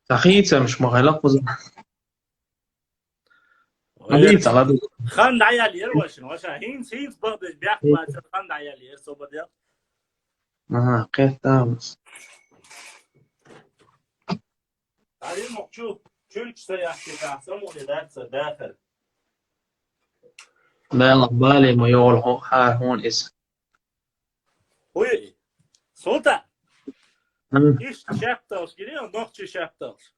تخييتها مش مغلق مبيت على دو خان عيال يروش وشا هينس بقدر بياخد ما خان عيال يرسو بديل قيت دامس عليه مقشوف شلك سيحكي تحسمو لذات داخل لا بالي ما يول هون اسم وي سلطة إيش شابتوس كده ونقش شابتوس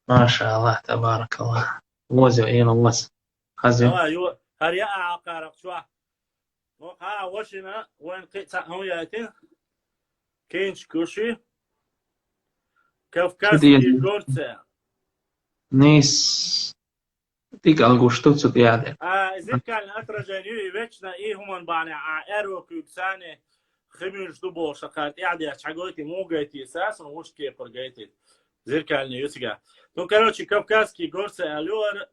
ما شاء الله تبارك الله وزو إين وز خزو يو هريا عقارق شو ها وشنا وين قيت هو ياتين كينش كوشي كافكاسكي غورتسا نيس تيك الجوشتوتسو تيادي إذا كان أترجانيو يبتشنا إيه هم بعني عائرو كيبساني خميش دبو شقات إعدي أشعقوتي مو قيتي أساسا وش كيبر قيتي زي كان يوسيقا تو كاروتشي كافكاسكي غورتسا أليور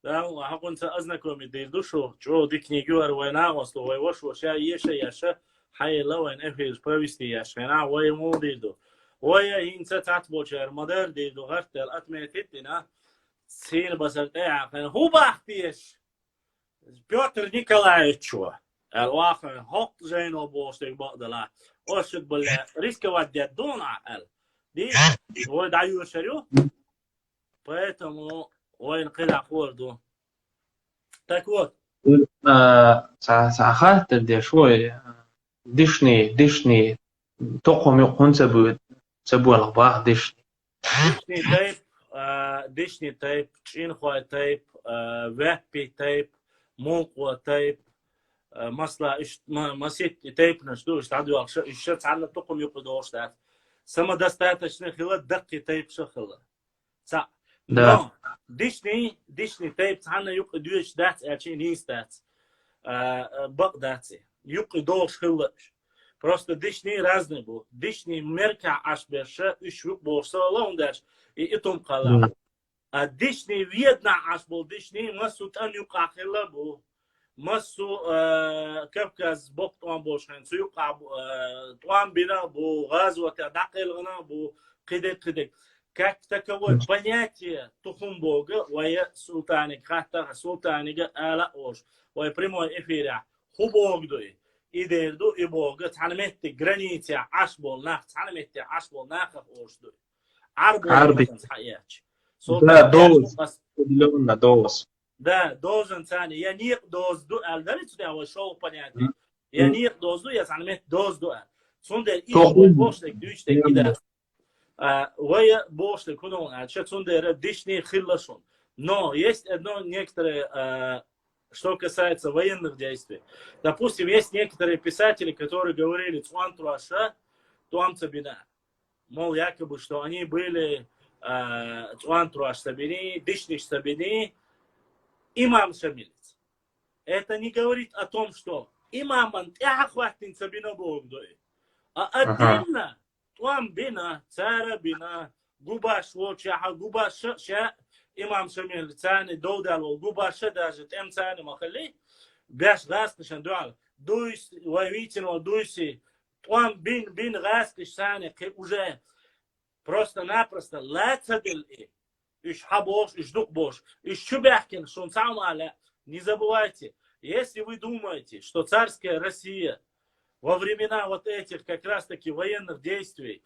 لا حقون سأزنكم يديردوشو جو ديك نيجور وينا وصلو ويوش وشا يشا يشا حي لوين إفيز بويستي يشا وي مو ديردو وي هينسا تعتبو شير مدر ديردو غرت الأتميتتنا سين بسرت هو باختيش بيوتر نيكولايتشو الواقع هوت زينو بوستيك بقدلا وشد بال ريسك ودي دون عقل دي هو دعيو شريو поэтому وين قلع خوردو تكوت ساعات تبدي شوي ديشني تقوم يقون سبو الأخبار ديشني تايب ديشني تايب تشينخوا تايب وهبي تايب مونقوا تايب مثلا مسيت تايب نشدوش تعدوا الشرط عنا تقوم يقودوش تاعت سما دستات شنو خلال دقي تايب شخلا صح Да. ديشني تايب عنا يقودوش دات اشي نيس دات بق داتي يقودوش خلاش Просто дишни разные был. Дишни мерка аж беше, ишвук борсала он даш, и том кала. А дишни видно аж был, дишни масу там юкахила был. Масу Кавказ бок там болшен, суюка там бина был, газвата дакилгана был, кидек. Как таковое понятие тухум бога, вая султаник, хата султанига ала ош, вая прямой эфира, хубогдой. إيديردو إبوغ تعلمت جرانيتيا عشبول ناخ تعلمت عشبول ناخ أوشدو عربي حياتش ده دوز ده دوزن ثاني ينيق دوز دو ال داريت ده هو شو بنياتي ينيق دوز دو يتعلمت دوز دو ال سوندر إيه بوشتك دوشتك كده ويا بوشتك كلهم عشان سوندر ديشني خلصون но есть одно некоторые что касается военных действий. Допустим, есть некоторые писатели, которые говорили «Цуан Труаша, Туам Цабина». Мол, якобы, что они были «Цуан Труаш Сабини», «Дишниш Сабини», имам Шамилец. Это не говорит о том, что имам Антяхватин Сабина Богдой. А отдельно Туам Бина, Цара Бина, Губаш Лочаха, Губаш Ша, إمام شميل ثاني دودال وجوباشة داجت إم ثاني ما خلي بيش غاسكش ندوال دويس ويويتين ودويسي طوام بين غاسكش ثاني уже просто-напросто لا تدل إيه إيش حبوش إيش دقبوش إيش شو بيحكي что он сам على не забывайте если вы думаете что царская Россия во времена вот этих как раз-таки военных действий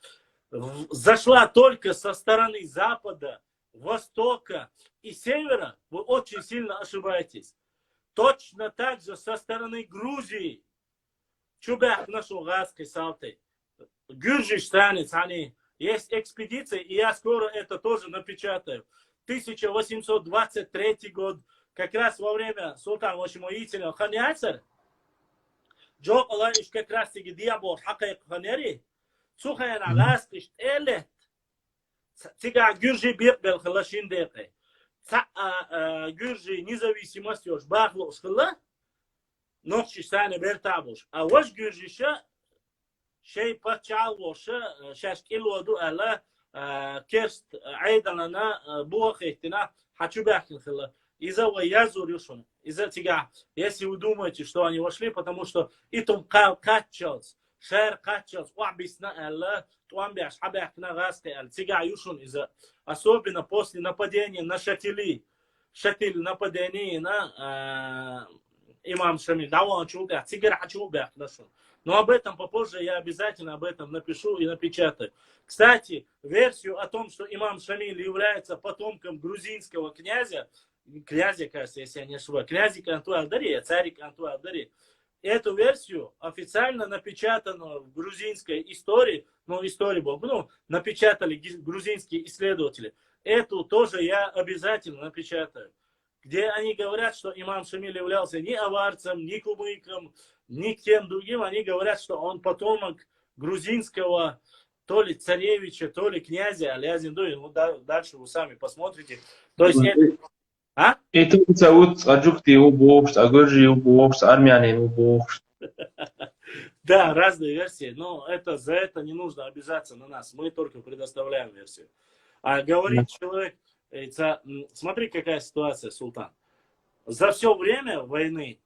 зашла только со стороны Запада Востока и Севера, вы очень сильно ошибаетесь. Точно так же со стороны Грузии. Чубях нашел газской салты. Гюрджистанец, они есть экспедиции, и я скоро это тоже напечатаю. 1823 год, как раз во время султана Вашимоителя Ханяцер, Джо Аланиш как раз таки диабол Хакайк Ханери, Сухаяна газкиш элет. Тига Гюржи бекбел хлашин деке. Гюржи независимостью бахло схла, ночи сане бертабуш. А ваш Гюржиша шей пачал воша шашкилоду ала керст айдалана буахтина хочу бахл хла. Из-за ваязурюшун. Из-за тига, если вы думаете, что они вошли, потому что и том качалс, شهر قاتشز وعبسنا ألا توان بيعش حبيحنا غاسقي أل تيجا يوشون إذا особенно после нападения на Шатили, Шатиль нападение на имам Шамиль, да он чубях, тигр чубях нашел. Но об этом попозже я обязательно об этом напишу и напечатаю. Кстати, версию о том, что имам Шамиль является потомком грузинского князя, кажется, если я не ошибаюсь, князя Канту-Алдари, царя Канту-Алдари, эту версию официально напечатанную в грузинской истории, напечатали грузинские исследователи. Эту тоже я обязательно напечатаю. Где они говорят, что имам Шамиль являлся ни аварцем, ни кумыком, ни кем другим. Они говорят, что он потомок грузинского то ли царевича, то ли князя Алязиндуи. Ну, дальше вы сами посмотрите. То есть это... А? Это зовут Аджукти Убокс, Агоржи Убокс, Армяне Убокс. Да, разные версии, но за это не нужно обижаться на нас. Мы только предоставляем версию. А говорит человек, смотри, какая ситуация, Султан. За все время войны,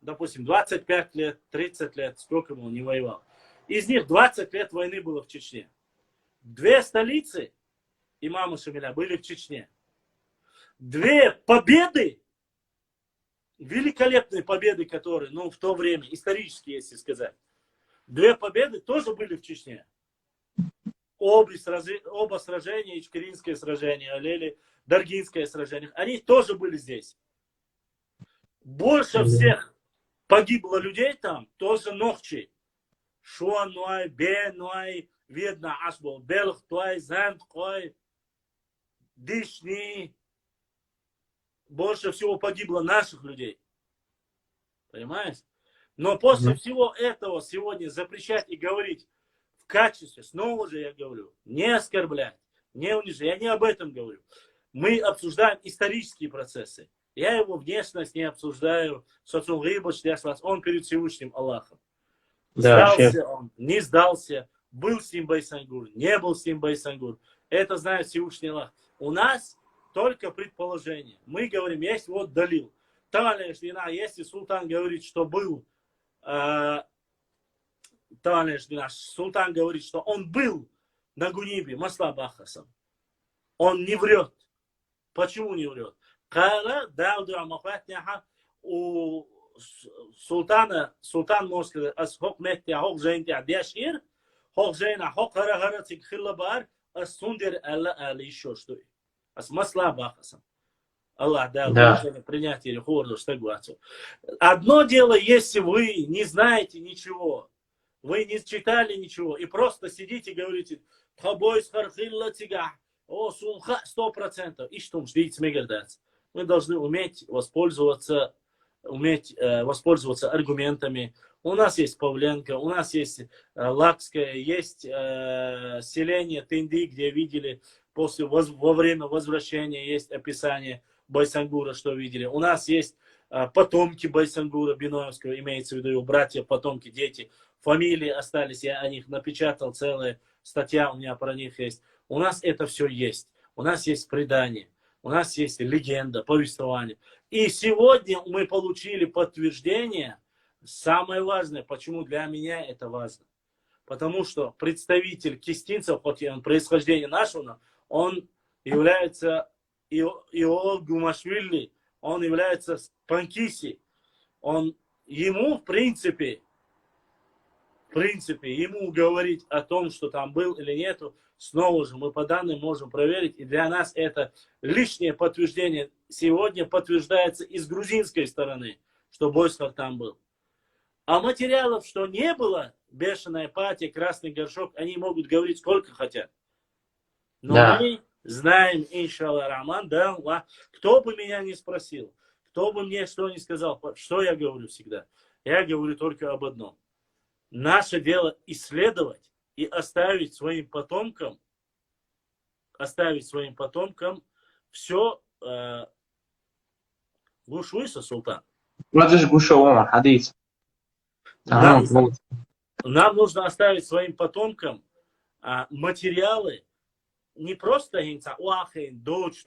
допустим, 25 лет, 30 лет, сколько он не воевал, из них 20 лет войны было в Чечне. 2 столицы имама Шамиля были в Чечне. 2 победы, великолепные победы, которые, в то время, исторические, если сказать, 2 победы тоже были в Чечне. Оба сражения, Ичкеринское сражение, или Даргинское сражение, они тоже были здесь. Больше всех погибло людей там, тоже Нохчи. Шуануай, Бенуай, Видно, Ашбол, Белхтуай, Зандхуай, Дишни. Больше всего погибло наших людей. Понимаешь? Но после всего этого сегодня запрещать и говорить в качестве, снова же я говорю, не оскорблять, не унижать. Я не об этом говорю. Мы обсуждаем исторические процессы. Я его внешность не обсуждаю. Он перед Всевышним Аллахом. Сдался он, не сдался, был с ним Байсангур, не был с ним Байсангур. Это знает Всевышний Аллах. У нас только предположение. Мы говорим, есть вот далил. Если султан говорит, что был, султан говорит, что он был на Гунибе, Маслаб Ахасом. Он не врет. Почему не врет? У султан может сказать, асхок метти ахок жейнти адяшир, хок жейна хок харахарацик хиллабар, асундер алла али еще что. Маслаб Ахасом. Аллах дал принятие или хорду согласию. Одно дело, если вы не знаете ничего, вы не читали ничего, и просто сидите и говорите, о, сумха 100%, и что ждите мегардать. Мы должны уметь воспользоваться аргументами. У нас есть Павленко, у нас есть Лакская, есть селение Тынды, где видели во время возвращения, есть описание Байсангура, что видели. У нас есть потомки Байсангура, Биноевского, имеется в виду его братья, потомки, дети. Фамилии остались, я о них напечатал, целая статья у меня про них есть. У нас это все есть. У нас есть предание, у нас есть легенда, повествование. И сегодня мы получили подтверждение, самое важное, почему для меня это важно. Потому что представитель кистинцев, хоть и он происхождение нашего, он является Ио Гумашвили, он является Панкиси. Ему, в принципе, ему говорить о том, что там был или нету, снова же мы по данным можем проверить. И для нас это лишнее подтверждение сегодня подтверждается и с грузинской стороны, что Бойсхар там был. А материалов, что не было, бешеная патия, красный горшок, они могут говорить сколько хотят. Но мы знаем, иншаллах рахман, да, кто бы меня не спросил, кто бы мне что ни сказал, что я говорю всегда? Я говорю только об одном. Наше дело исследовать и оставить своим потомкам все. Гушуйся, султан. Нам нужно оставить своим потомкам материалы, не просто дочь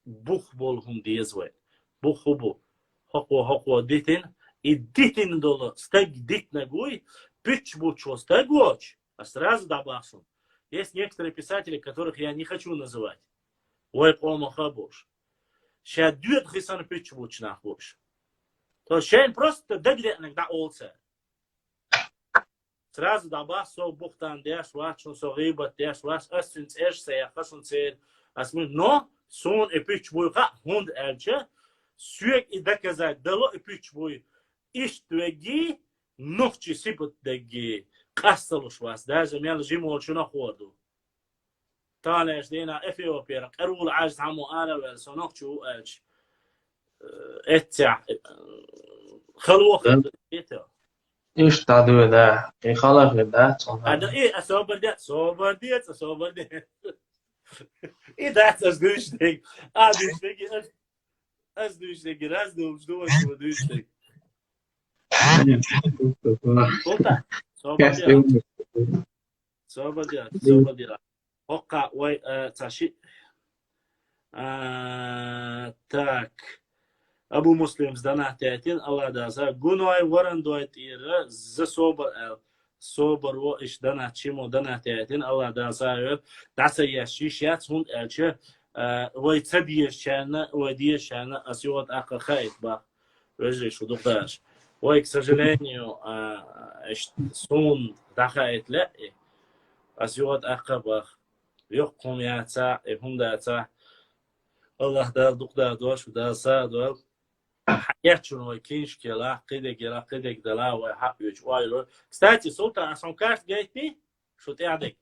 бух болгум диезвай. Бухубу. Хокво детин. и дитин долу, стег дит ногой, пич бучо стегоч, а сразу добавил. Есть некоторые писатели, которых я не хочу называть. Ой, полмахабош. Ща дюет хисан пич буч нахош. То щен просто дегретник да олце. Сразу добавил со бухтан деш вачун, со рибат деш вач, асвинц эшсе, хашун цер, асмин, но сон и пич буйха хунд элче, sürekli idekazay dalo ipuç boyu iş düegi nokçi siput degi kastaluş vas dazem yani jimol şuna xodu taleş dina Etiyopya qarul ajiz hamu ala ve sonokçu elç etya خلوخ eto ايش تعدو ده اي خلاص ده ada sober det i dat as düştük düştük az düştük raz doğuştu düştük Solta. Soba dia. Hoka way tashi. Так. Abu Muslim zdana teatin Allah da za gunoy waran doit ira za sober wo ish dana chimo dana teatin Allah da za dasa yashishat hund elche way tabiy shana way shana asyot akha khayt ba вежи шудухаш ой к сожалению сон дахает لا асиот акабах يقوم ياتا هنداتا الله دار دقدا دوش وداسا دو حياتشون وكينش كلا قيدك دلا وحق يوش وايلو кстати سلطان عشان كارت جايتني شو تعدك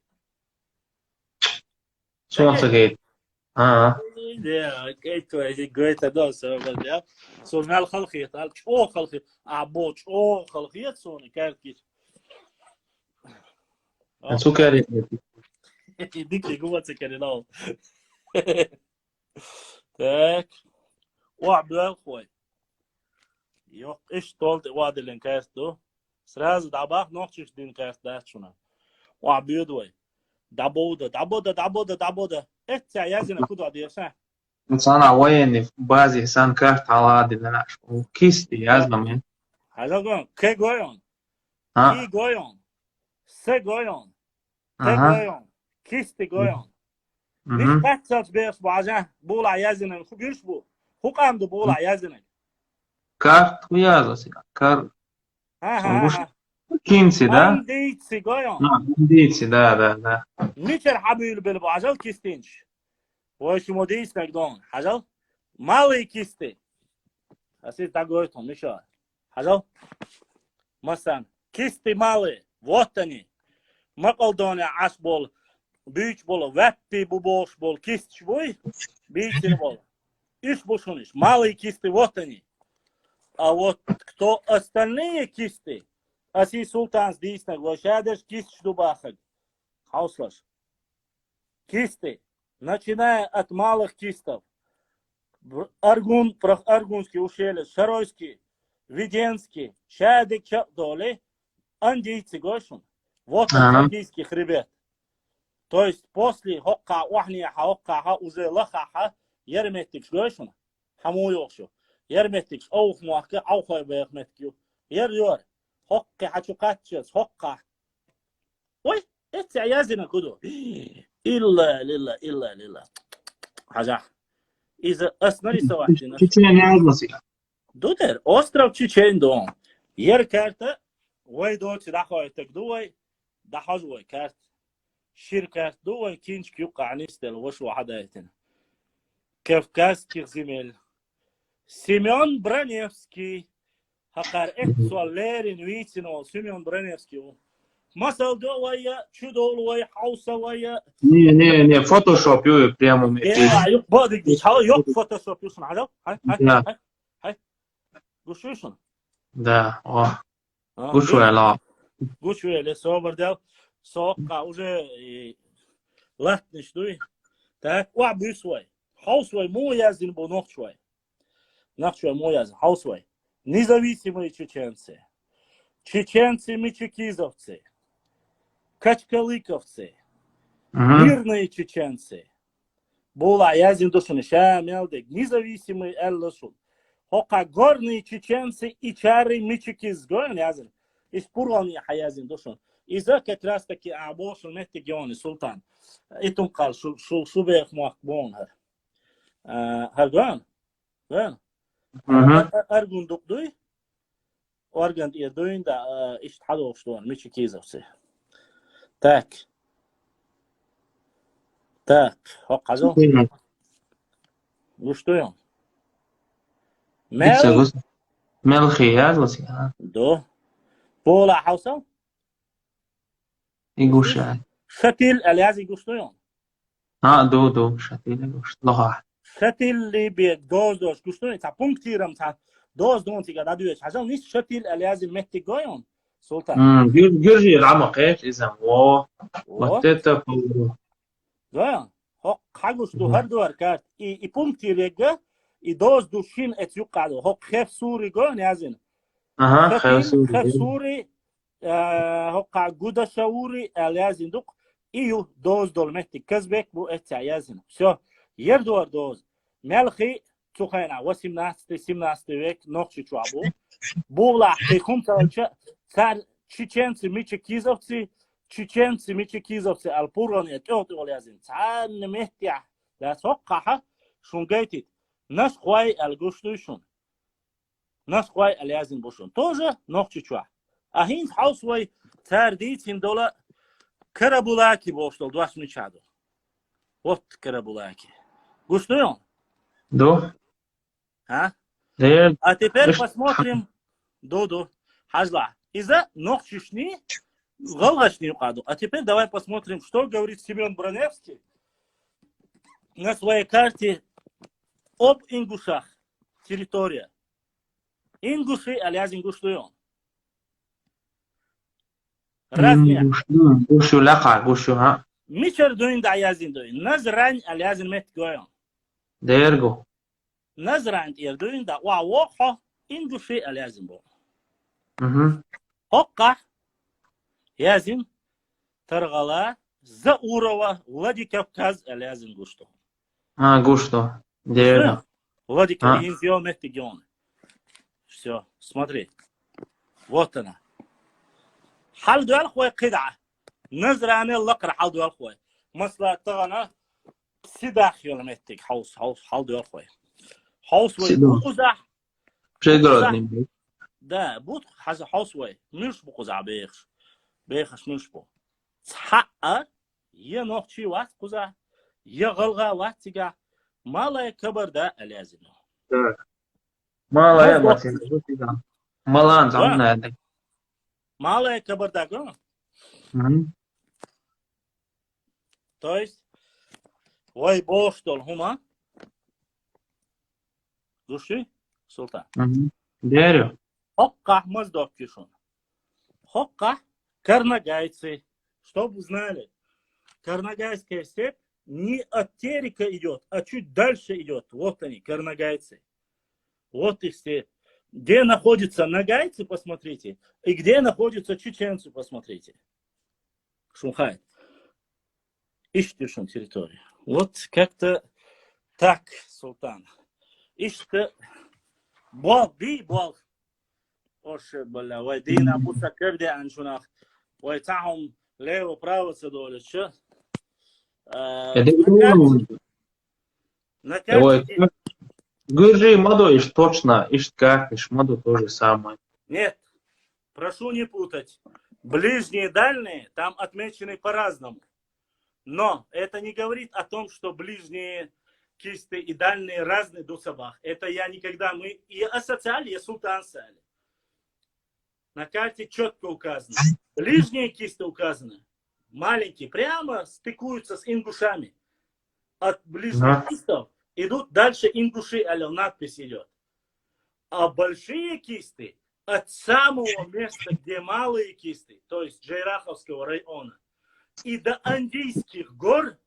شو اعتقد ده كيتو جايت دوس بدي سو مال خلقيت قال او خلقيت ابوش او خلقيت سوني كارت سكري ديك جوه سكري لا так وعبد الخوي يوق ايش طولت واد الانكاستو سراز دابا نوخش دين كاست داشنا وعبد دوي دابودا اتسع يازن كودو ديسا انا وين بازي سان كارت على هذه اللي وكيستي يازم هذا قون كي قويون كي قويون سي قويون تي قويون كيستي قويون مش باتسات بيس بعجاه بولا يازن خبيرش بو هو قام دو بولا يازن كارت ويازو كارت كينسي ده ديتسي قويون ديتسي ده ميتر حبيل بالبعجل كيستينش وش موديس نقدون حجل مالي كيستي أسيس تقولتهم مشان حجل مثلا كيستي مالي وطني ما قلدوني عش بول بيش بول وابي بوش بول كيست بوي بيش بول إيش بوشونيش مالي كيستي وطني а вот кто остальные кисты Аси султан здесь наглашаешь кисть штубахаг хауслаш кисты начиная от малых кистов, Аргун, Аргунский ущелье, Шаройский, Веденский, Шадик, Доли, андийцы гошун. Вот андийский хребет. То есть после хокка, вахния, хокка, уже лахаха, ерметикс гошун, хаму йокшу. Ерметикс, аух муахка, аухай бэхметкю. Ер, хокка, хачукатчес, хокка. Ой, это язина куду. إلا حاجة إذا أسنري سواتنا Чечения азмасыга. دودر أسترال تشيچين دون ير كارت وي دوت دخوي تقدوي دحوي كارت شركات دوي كينش كيوقع نستل وش وحدايتنا كافكاس كيغزيميل سيميون برانيفسكي هقار إكسواليرين ويتسينو سيميون برانيفسكي Масал довая, чудовая, хаусовая. Не, фотошоп ю прямо ми. Yok badık değil. Hala yok photoshop yusun. Hala. Hay. Guşuyorsun. Да, о. Гушуэла. Гушуэле, собердел. Сока уже латниш дуй. Так, ва бюсвай. Хаусвай му яздин бо нохчвай. Нохчвай му яздин. Хаусвай. Независимые чеченцы. Чеченцы мичекизовцы. Качкалыковцы, мирные чеченцы. Була язин душун шамелдек, независимый эллашун. Хока горные чеченцы и чары мичикиз гоин язын. Из пурганы хаязин душон. Иза как раз таки абошун меттегиони султан. Итум кал шубех муак бонхар. Харган? Ган? Аргундук дуй? Орган ирдуин да ишт хадовштуан мичикизовцы. Так. Так. Хоказо. Гуштуем. Мел. ملخي yazması ya. دو بولا حوسه يقوش يعني. شتل اليازي قشطيون ها دو شتيل يقوش لغة. شتل اللي دوز قشطيون تا بونكتيرم تا دوز دون تيجا دادوش عشان نيش شتل اليازي مهتي قويون سلطان. جرجي العمق ايش إذا وتتا قويون هو حاجوش دو هر دو هركات اي بونكتيريجا اي دوز دو شين اتيوقعدو هو خيف سوري قويون يازين. خيف سوري هقع جودا شاوري اليازين دوق ايو دوز دول مهتي كزبك بو اتعيازين все يردور دوز ملخي تخينا وسيمناستي سيمناستي ويك نوخشي چوابو بولا حيخوم تلچا سار чеченцы мичекизовцы البورون اتوت اليازين سان مهتي لا توقع شونغيتي ناس خوي الغشتوشون ناس خوي اليازين بوشون توجه نوخشي چوا اهين حوسوي ترديتين دولا كرابولاكي بوشتل دواشني чадо вот карабулаки гуштуем до а а теперь посмотрим до хажла из-за ногчишни голгашни укаду. А теперь давай посмотрим, что говорит Семен Броневский на своей карте об ингушах. Территория ингуши alias ингуштуем. Разные. Гушу лака, гушу ها. ميشر دوين دا يازين دوين نزران اليازين مت goyon. ديرجو. نزران دوين دا وحو إنجوشي اليازين بو. هقا يازين ترغلا زاوروا ولادي كافكاز اليازين гушту. гушту. Дерго. Влади Кавинзио мет регион. Все, смотри. Вот она. حال دوال خوي قدعة نزراني اللقر حال دوال خوي مثلا تغنى سيداخ يوم متك حوس حال دوال خوي حوس وي بقزح بشيغرودني ده بوت حاجة حوس وي مش بقزح بيخش مش بو تحقق يا نوخشي وات قزح يا غلغة وات تيجا ما لا يكبر ده اليازم ما لا يمسين مالان زمنا ده Малая кабардага. То есть, ой, боштол, хума? Души, султан. Дерево. Хокка маздок кишун. Хокка карнагайцы. Чтобы вы знали, карнагайская степь не от Терека идет, а чуть дальше идет. Вот они, карнагайцы. Вот их степь. Где находятся нагайцы, посмотрите, и где находятся чеченцы, посмотрите. Шунхай. Ищите шун территорию. Вот как-то так, султан. Ищите бол. Оше, бля, вайдина, буса керди аншунах. Вайтахум лево, право, цедоле, че? На карте... Гыржи моду ишь точно, ишь как, ишь моду то же самое. Нет, прошу не путать. Ближние и дальние там отмечены по-разному. Но это не говорит о том, что ближние кисты и дальние разные до собак. Это я никогда, мы и асоциали, и султан сали. На карте четко указано. Ближние кисты указаны. Маленькие прямо стыкуются с ингушами. От ближних кистов идут дальше ингуши, надпись идет. А большие кисты от самого места, где малые кисты, то есть Джейраховского района, и до Андийских гор,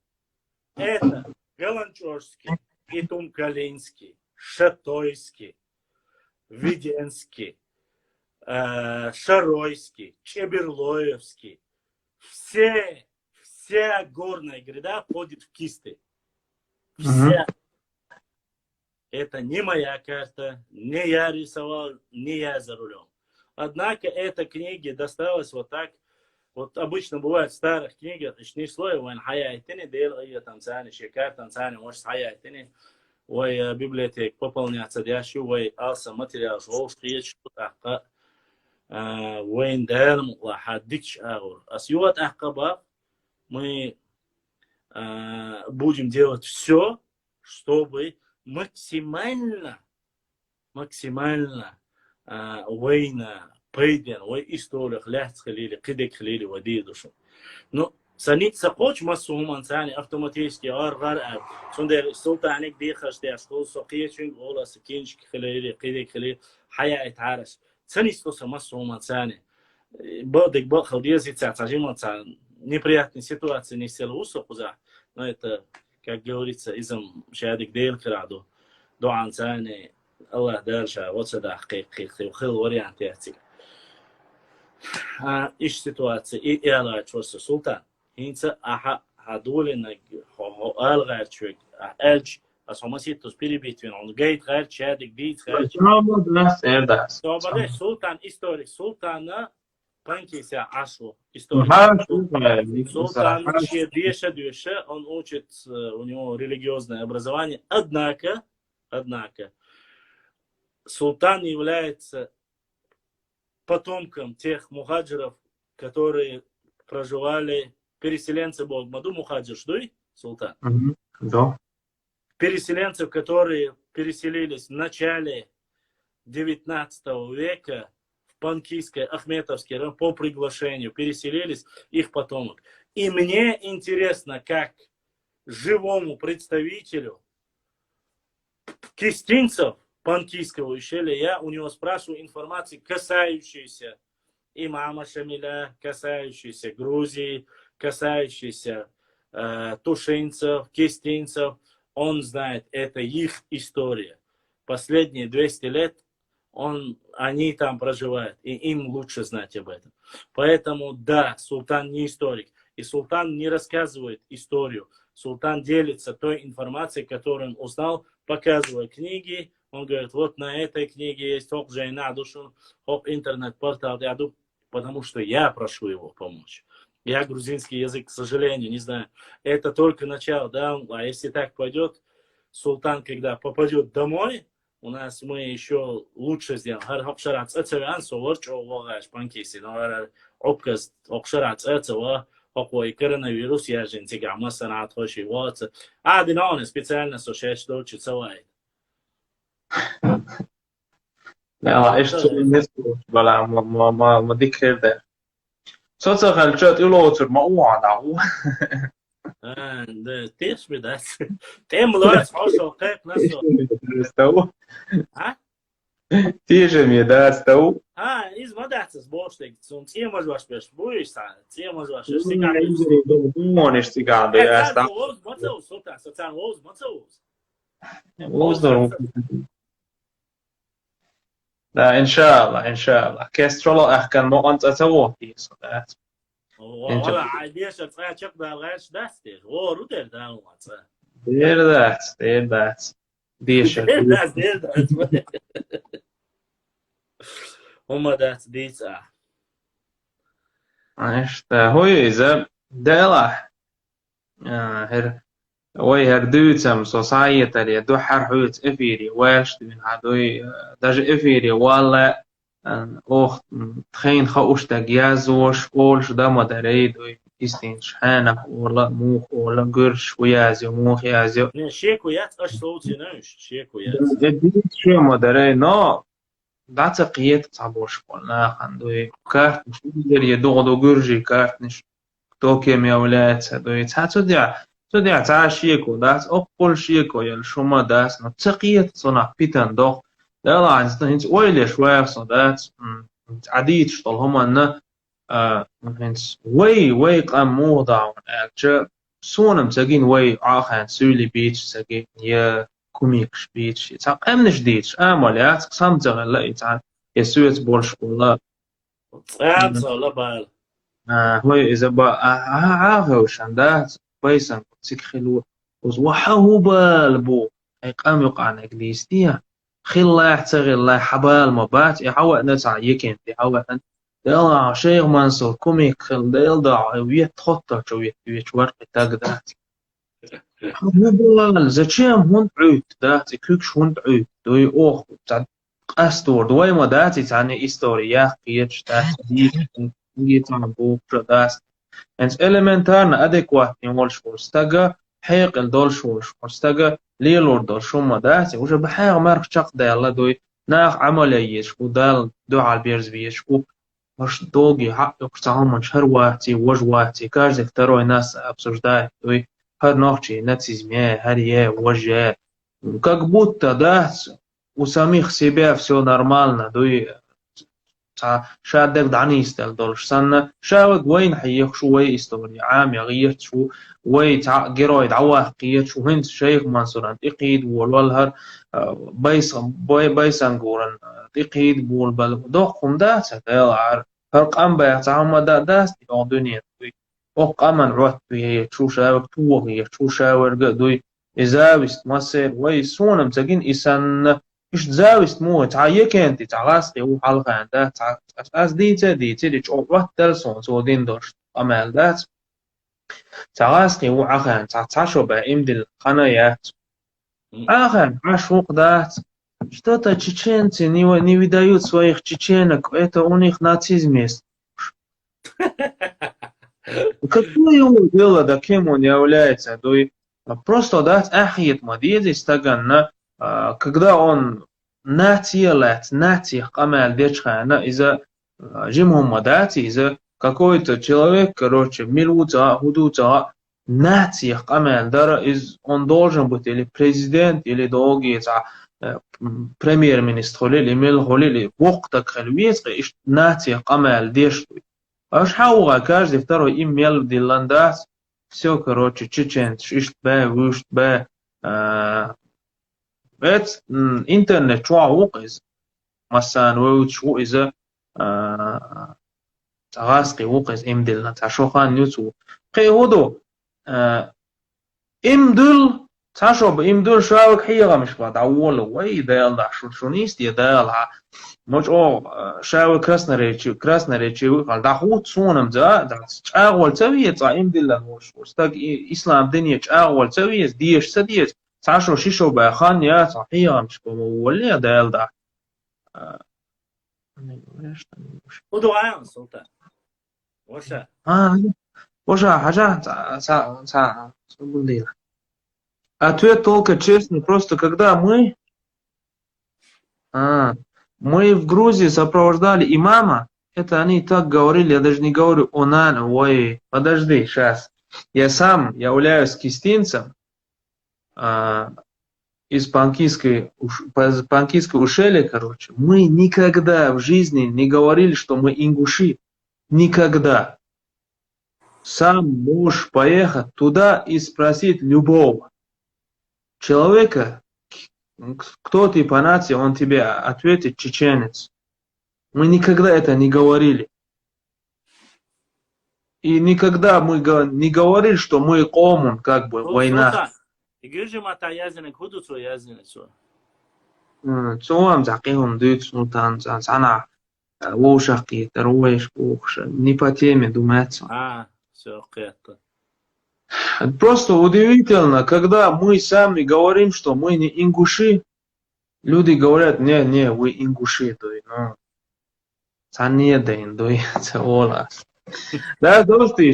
это Галанчорский, Итум-Калинский, Шатойский, Веденский, Шаройский, Чеберлоевский. Вся горная гряда входит в кисты. Вся. Это не моя карта, не я рисовал, не я за рулем. Однако эта книга досталась вот так. Вот обычно бывает в старых книгах, ишни слой, вайн хаяйтини, дел ее танцани, шикар танцани, может хаяйтини, ой, библиотек пополняться дящу, ой, алса материал, шоушки, что-то, وين دار حدكش أغور أسيوات أحقابا мы будем делать все, чтобы максимально война пойден, ой историях лягт халили, кидек халили води душу. Ну, санит сакоч массуман сани автоматически аргар сундер султаник дихаш дяш кол сокиечин ола сакинч халили, кидек халили, حياة تعرس سني стуса массуман сани. Бодик бог халдезица, цажимаца неприятные ситуации не сел усопуза, но это, как говорится, изм шадик дейл краду, дуан сани, Аллах дальше, вот сюда, хил вариант яцик. Иш ситуация, и алла чувство султан. Инца аха хадулина алгар чук, элч, асомаситус перебитвин, он гейт гар шадик дит гар. Собаде султан историк, султана Панкися Ашу, историк. Султан Деша, он учит, у него религиозное образование. Однако, султан является потомком тех мухаджиров, которые проживали, переселенцы Бог. Маду мухаджир, что и султан? Да. Переселенцев, которые переселились в начале 19 века, Панкийское, Ахметовский район по приглашению переселились их потомок. И мне интересно, как живому представителю кистинцев Панкийского ущелья, я у него спрашиваю информацию, касающуюся имама Шамиля, касающуюся Грузии, касающуюся тушинцев, кистинцев. Он знает, это их история. Последние 200 лет они там проживают, и им лучше знать об этом. Поэтому, да, султан не историк, и султан не рассказывает историю. Султан делится той информацией, которую он узнал, показывая книги. Он говорит, вот на этой книге есть хоп джайнадушун, хоп интернет-портал, потому что я прошу его помочь. Я грузинский язык, к сожалению, не знаю. Это только начало, да, а если так пойдет, султан, когда попадет домой, у нас мы еще лучше сделаем. Хар хокшарац эцеван соварч овагаш панкиси, но обказ хокшарац эцева хокой коронавирус я жентига масанат хоши ваца. Динон специально сошеш дочи целай. لا ايش النسبة ولا ما ديك هذا صوت خلجات يلوتر ما وعده ده تيش بداس تيم لاس حوشو قيق نسو استو ها تيجي ميداس تو iz madācas boštīgi, un ciemažoši pēc buļsā, ciemažoši ir Monesti gada, jā, tā. Lūdzu, macavus, sultā, sacām, lūdzu, macavus. Uzdoru. لا إن شاء الله إن شاء الله كاسترولو أحكام مو أنت أتوقي صدقات والله عاديش أتغير شقدا غيرش داستير ورودر دانو ماتسا دير ذات ديش دير داس هما دات ديتا إيشتا هو إذا داله هر وي هردوتم society اللي دو حرحوت إفيري واش دين هادوي داج إفيري ولا أخت تخين خاوش تجازوش قولش دا مدريد وي إستين شحنة ولا موخ ولا قرش ويازي موخ يازي شيكويات أش صوتي نوش شيكويات جديد شو مدري نو دعت قيت صابوش قلنا خندوي كارت مش يقدر يدغدو قرجي كارت نش توكي ميولات هدوي تدع تعشيكو داس أقول شيكو يل شما داس نتقية صنع بيتن دوغ دالا عنست هنس ويلي شوية صدات عديد شطل هما أن هنس وي قام موضع ونأكجا سونم تاقين وي عاخان سولي بيتش ساقين يا كوميكش بيتش يتاق أمنش ديتش آماليات قسام تغلا يتاق يسويت بولش والله صولا بال هو إذا بقى عاغوش عندات بيسن تسيك خلوه وحاهو بالبو قام يقع نقديستيا خلا تغلا حبال مبات يحوى نتاع يكين يحوى أن يلا شيخ منصور كوميك خل يلدع ويت خطة شوية ورق تقدرات зачем هون عود داتي كيكش هون عود دوي أوه تاع أستور دوي ما داتي تعني إستوريا قيتش تاتي دي تاع بوك داس ens elementarna adekvatni volšvorstaga حيق دول شورشورستاga ليلور دول شوما داتي وجا بحيغ مارك شق دالا دوي ناخ عمليش ودال دو على البيرز بيش وش دوغي حقك تعمل شهرواتي وجواتي كارزك تروي ناس обсуждает دوي هر نوخشي нацизме هريه وجه как будто да у самих себя все нормально دوي شادك دعني يستل دولش سنة شاوك وين حيخ شو وي استوري عام يغير شو وي جرويد عواه قيت شو هنت شيخ منصوران تقيد والهر بيسانغورن تقيد بول بل دوخم داس تيلعر فرق أم بيعتهم داس دي أو دنيا دوي أوق أمن روت بيه شو شاوك توغي شو شاور دوي إزاوست مصير وي سونم تجين إسان إيش تزاوست مو تعيك أنت تعاسقي وحلقة عنده تعاس ديتي دي تشوف تلسون سودين دوش أمال دات تعاسقي وعخان تعشوا بإمدل قنايات آخر عشوق дат. Что-то чеченцы не выдают своих чеченок, это у них нацизм есть. Какое ему дело, да кем он является? Просто дать ахиет мадизи стаганна, когда он натиелет, натих камаль дечхана, из-за жимхум мадати, из-за какой-то человек, короче, милуца, худуца, натих камаль дара, он должен быть или президент, или долгий, премьер-министр, или милху, или вقتك خلويت, إيش натих камаль дештой. Аж хауга каждый второй имел диландас, все, короче, чечен, шишт бе, вушт бе, بس интернет شو عوقز مثلا وشو إذا تغاسقي وقز إمدلنا تعشوخان يوتو قي هدو إمدل تعشو بإمدل شاوك حيغا مش بعد أول وي دايل شو نيستي دايل مش شاوك كراسنريتشي قال داخوت سونم دا أول تسويه تا إمدل وش استاق إسلام دنيا أول تسويه ديش سديش تعشو شيشو بخان يا صحيح مش بمولي دايل دا ودعاء سلطان وشا وشا حاجة صبر. Ответ только честный, просто когда мы в Грузии сопровождали имама, это они так говорили, я даже не говорю онан, ой, подожди, сейчас. Я сам являюсь кистинцем, из Панкийской ущелья, короче, мы никогда в жизни не говорили, что мы ингуши. Никогда. Сам можешь поехать туда и спросить любого человека, кто ты по нации, он тебе ответит чеченец. Мы никогда это не говорили. И никогда мы не говорили, что мы коммун, как бы, война. Цуам закихом дают султан, она вошаки, таруэш, не по теме думается. Все, это. Просто удивительно, когда мы сами говорим, что мы не ингуши, люди говорят, не, вы ингуши, ну, цанеден, цеолас. Да, дости,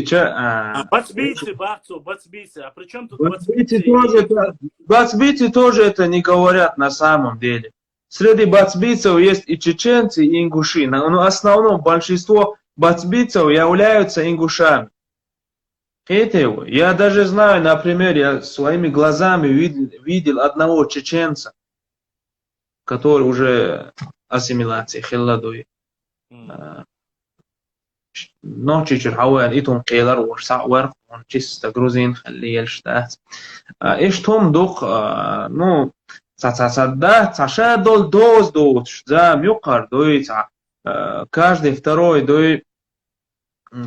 Бацбийцы, а при чем тут бацбийцы тоже это не говорят на самом деле. Среди бацбийцев есть и чеченцы, и ингуши, но в основном большинство бацбийцев являются ингушами. Я даже знаю, например, я своими глазами видел одного чеченца, который уже ассимиляции, хилладуи. نوتشي حوال إتهم قيلر ورسع ورق ونشيس جروزين خليه الشتات إيش توم دوق نو صدات عشان دول دوش زام يقر دوي каждый второй دوي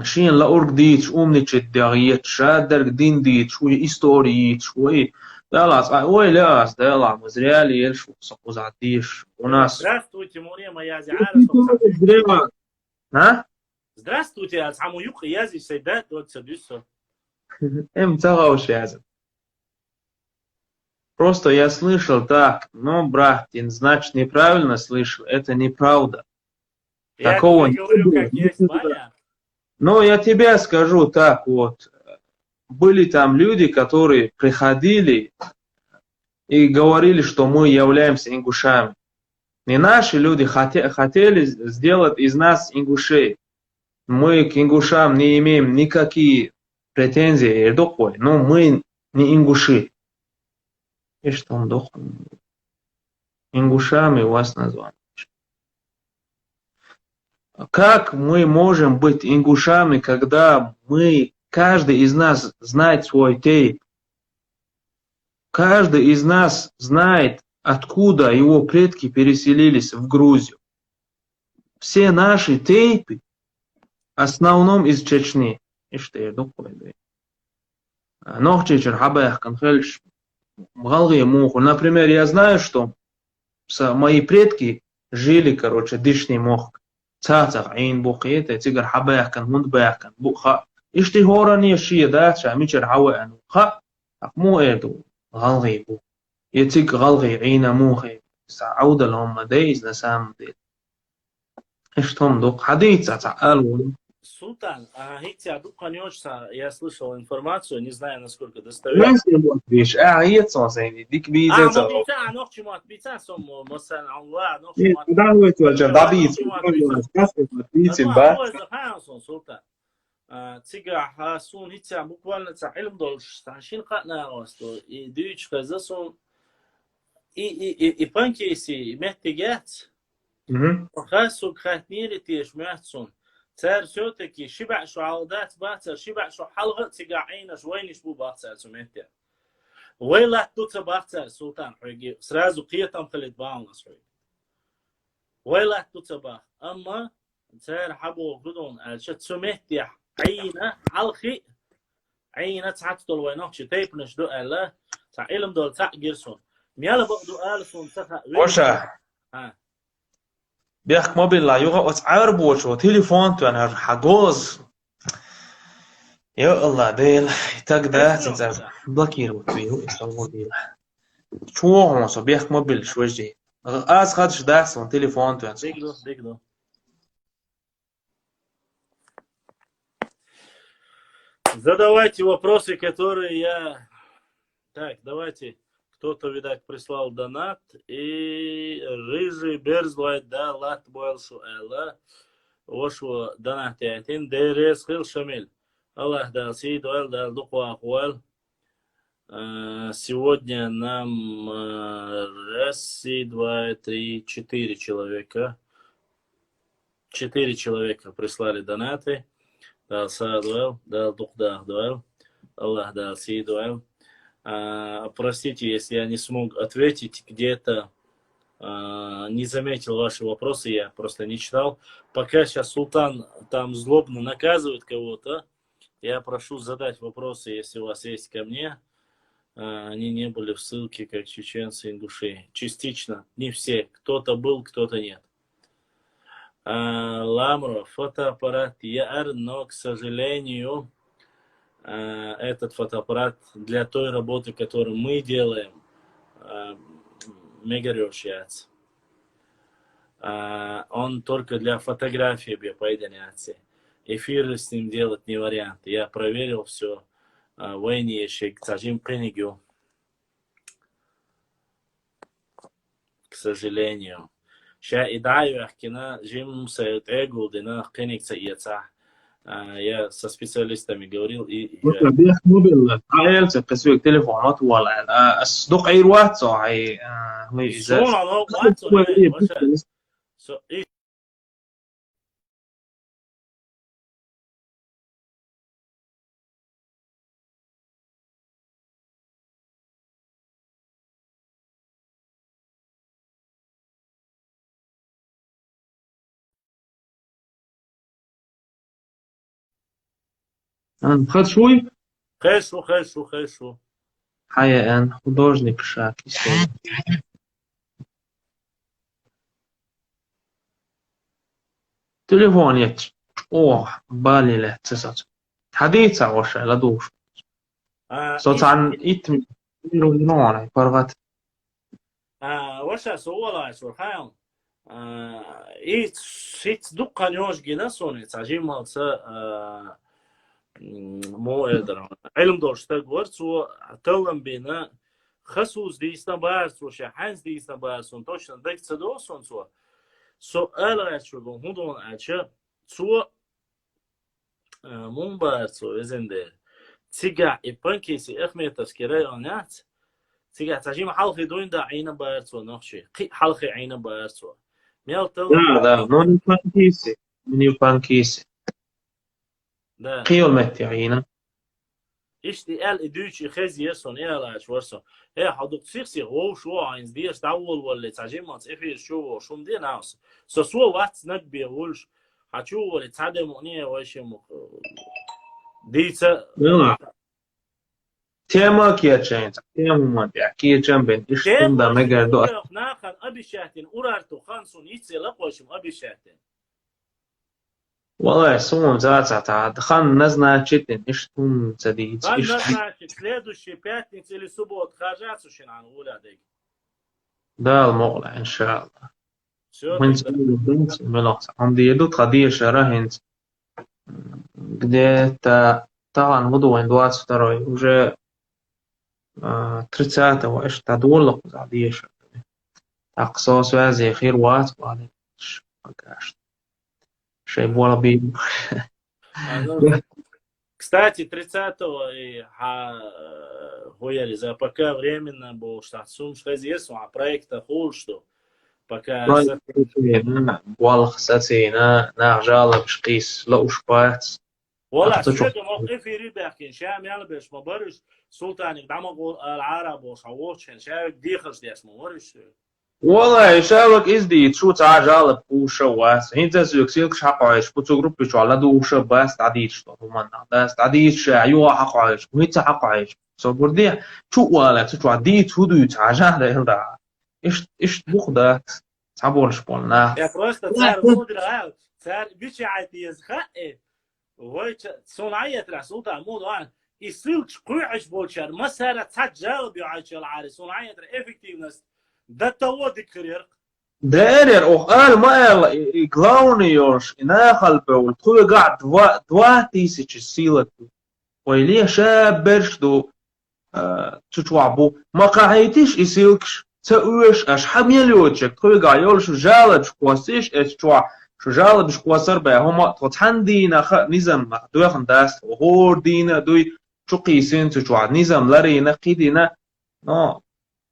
شين لا أورج ديت أمني تشديت شادر دين ديت شوي إستوريت شوي ой, ляс, да, ла, мы зря лишь, сокузатиш, у нас. Здравствуйте, Мурема, я зиаров, Зря. А? Здравствуйте, Ацаму Юк, я здесь Сайдат, вот Садюсо. Царауш. Просто я слышал так, но, брат, значит, неправильно слышал, это неправда. Я Такого тебе не говорю, было. как есть, Маня. Но я тебе скажу так вот, были там люди, которые приходили и говорили, что мы являемся ингушами. И наши люди хотели сделать из нас ингушей. Мы к ингушам не имеем никакие претензии, но мы не ингуши. И что он ингушами вас назвали. Как мы можем быть ингушами, когда каждый из нас знает свой тейп? Каждый из нас знает, откуда его предки переселились в Грузию. Все наши тейпы в основном из Чечни. И что я думаю? Например, я знаю, что мои предки жили, дышный мох. Цацах, айн бухета, тигр хабахкан, мундбахкан, буха. Ишти хорани шия дача, мичер хауану. Мو эду, غلغي بو. يتيك غلغي عينا موخي. سعودة لهم دايز نسام دي. ايش توم دوق حديث تعالوا. Султан, Гитя Дуканёчса, я слышал информацию, не знаю, насколько достоверно. ناس يموت بيش عيط صوصيني ديك بيزة ما تغو. بيتا نوخش مات بيتا سمو مثلا الله نوخش مات دعوة وجه دبيت. ما هو زخان سلطان تيجا سون هيتيا بوكوالنا تاع علم دولش تاع شين قاتنا راستو يدوش خزاسون и панкейси мехтегят وخاسو خاتنيري تيش مهتسون صار все-таки شبع شو عودات باتر شبع شو حلقة تقعينا شوينش بو باتر سمعتها ويلا توتا باتر سلطان حقي سرازو قيتم خليت باونس حقي ويلا توتا با أما صار حبو بدون الشت سمعتها عينا علخي عينا تعت دول وينوش تيبنش دو ألا تاع علم دول تاع جيرسون ميالا بقدو ألسون تخا وشا بيخ موبيل لا يوغا أسعار بوشو تليفون توانا حقوز يا الله ديل تقدر تنزل بلاكير وتبيهو يستوى ديل شو هو صبيح موبيل شو جي خدش داس تليفون توانا ديكدو Задавайте вопросы, которые я... Так, давайте. Кто-то, видать, прислал донат. И рыжий берзлайт да лат бойлсу элла. Ошу донат ятин. Дерес хил шамиль. Аллах дал си дуэл дал дуква ахуэл. Сегодня нам раз, два, три, 4 человека. 4 человека прислали донаты. Дал са дуэл, дал дукдах дуэл. Аллах дал си дуэл. Простите, если я не смог ответить, где-то не заметил ваши вопросы, я просто не читал. Пока сейчас Султан там злобно наказывает кого-то, я прошу задать вопросы, если у вас есть ко мне. Они не были в ссылке, как чеченцы, ингуши. Частично, не все. Кто-то был, кто-то нет. Ламро, фотоаппарат ЯР, но, к сожалению, этот фотоаппарат для той работы, которую мы делаем, мегарёшьяц. Он только для фотографии бепайданяции. Эфиры с ним делать не вариант. Я проверил все. Войне еще к сожалению. К сожалению. Ща и даю ахкина жим сает эгу дина кеник цаица. Я со специалистами говорил и... بيخ موبيل عائل تقسوي تليفونات ولا أصدق أي واتس أو أي هو إزاز خد شوي خشوا حقيقة художник شاكي سوي تليفون يتش أوه بالي له تسات حديثة وش لا دوش صوت إيش عن إتم نوعنا فرغت وش سؤال عشور خيال إيش شيء دقة نيوش جنا سوني تعجب ما مو قادر علم دورش تقول سو تلم بينا خصوص دي استنبار سو شحنز دي استنبار سون توشن دك تدو سون سو ألا شو بون هدون أشياء سو منبر سو إزندر تيجا إبانكيسي إخمية تذكيري أنات تيجا تجيم حلقي دوين دا عينا بارسو نخشي قي حلقي عينا بارسو ميال تلم لا نون بانكيسي منيو بانكيسي ده قيول متي عينا إشتي قال إدوشي خزي يسون إيه لا شورسو إيه حدوق سيخسي غو شو عينز ديش تعول ولا تجيم ما تفير شو شو دي ناس سو وات نك بيقولش هتشو ولا تعدم مؤنية وإيش ديتا لا تيما كيا تشينز تيما ما بيحكي جنبين إيش تندا مجر دو ناخن أبي شاتين أورارتو خانسون يتسي لقوشم أبي شاتين والله سون زات خان نزنا تشتن إيش تون تديت قال إيش نزنا следующий пятница или суббота хажаться شنان ولا ديك ده المغلى إن شاء الله все من тогда سبيل ملاحظ عم دي يدو قضية شراهن где-то طبعا موضوع دوات второй уже 30-го إيش تدور قضية شراهن أقصى связи خير وات بعد شيء بولا بي кстати 30-го и хуяли за пока временно был штат сум что здесь а проекта хул что пока والله خساتينا نعجالة مش قيس لا وشبات والله سيد موقف يريد يحكي شام يلبس ما برش سلطان دمغ العرب وصوتشن شايف ديخش ديس ما برش والله شابك إزدي شو تعجالة بوشة واس هين تسويك سيلك حق عايش بتو جروب شو على دوشة بس تعديش طبعا منا بس تعديش أيوة حق عايش وهيت حق عايش سو بردي شو ولا شو عديت هدو يتعجالة هلا إيش بخدات تعبورش بولنا يا просто царь мудрый царь бичает из хае وهي صناعية السلطان موضوع يسيلش قيعش بولشر مسارة تجاوب بيعيش العاري صناعية effectiveness ده تو ذكر داير او قال ما يلا كلاونيوش انا خلبه والتو قاعد دوا تيسيش السيلة ويلي شابرش دو تشوعبو ما قاعدتش يسيلكش تأوش اش حميلوتشك تو قاعد يولش جالب شكواسيش اش شو جالب شكواسر بها هما تحندينا نظام دوخن داست وهور دينا دوي شو قيسين تشوع نظام لرينا قيدينا نو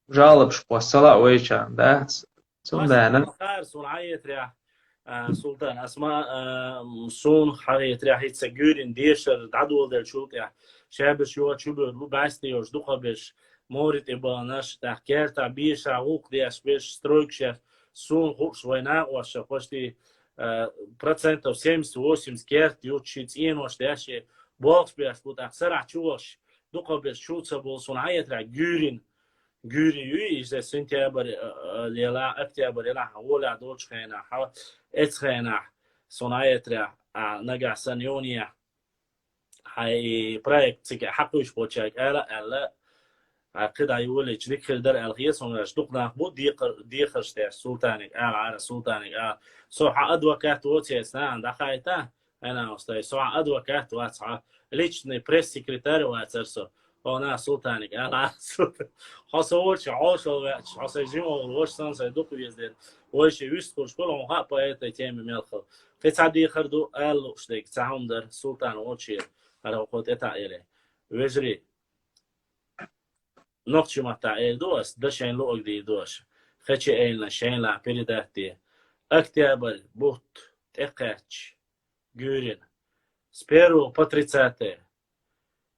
جالب شكواسلا ويشان داست سندانا خير صناعية رياح سلطان اسماء صون حرية رياح يتسجلين ديشر عدو دل شوط يا شابش يوت شبه لو باستيوش دوخبش مورد ابانش تحكير تعبيش عوق ديش بيش سترويكشر صون خوش وينا وش خوشتي процентов 70-80 керт يوتشيت إين وش داشي بوكس بيش بود أكثر عشوش دوخبش شوتس بول صناعية رياح جورين جوري إذا سنتيابر ليلا أكتيابر يلا حولا دولش خينا حو إتخينا صناعية رياح نجح سنيونيا هاي برايك تك حقوش بوتشاك ألا كده يقول لك در الخيس ونش دقنا بود ديخش تاع سلطانك على سلطانك صح أدوكات وتي سان دخايته أنا أستاذ صح أدوكات واتسع ليش بريس سكرتير واتسرسو أنا سلطانك أنا سلطان حصولش عاشوا حصيجين وش سان سيدوق يزدر وش يست كل كلهم ها بايت تيم ملخ في تعدي خردو قال شتيك تعهم در سلطان وشير على وقت إتعيله وجري نقطة ما تعيل دوس دشين لو أقدي دوس خشي أيلنا شين لا بريداتي أكتيابر بوت تقاتش جورين سперу по 30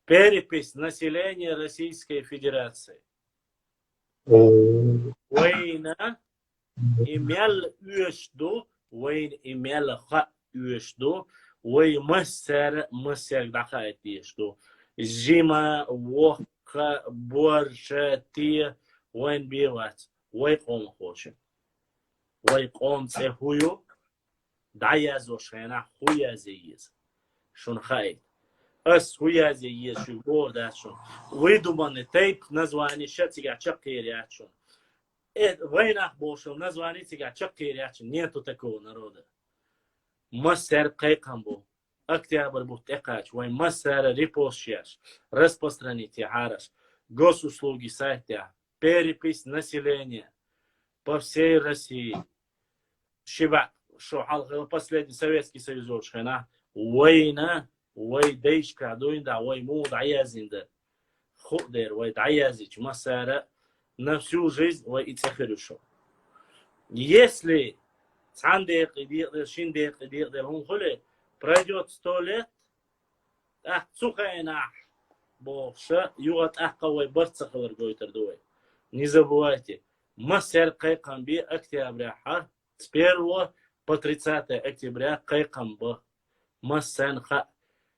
перепись населения Российской Федерации. وين إميال يشدو وين إميال خا يشدو وين مسر دخلت يشدو جيما وق خا بورش تي وين بيوات وي قوم خوشن وي قوم تهويو دعيازو شينا خويا زيز شون خايد اس خويا زيز شو بوداشون ويدو من تيب نزواني شتيغا چقيرياتشون وينах بوشو نزواني تيغا چقيرياتشون нету такого народа мастер кайкамбу октябрь будет экач вой мастер репостщаш распространите араш госуслуги сайта перепись населения по всей России шиба шо халкы последний Советский Союз ошхана война وي ديش كادوين دا وي مو دعيازين دا خودر وي دعيازيش مسارة на всю жизнь وي يتسخرشو если цандек идея шиндек идея он холе пройдет 100 лет цухайна боша югат ахкавой барцахлар гойтердуй не забывайте масер кайкамби октября с 1 по 30 октября кайкамба масенха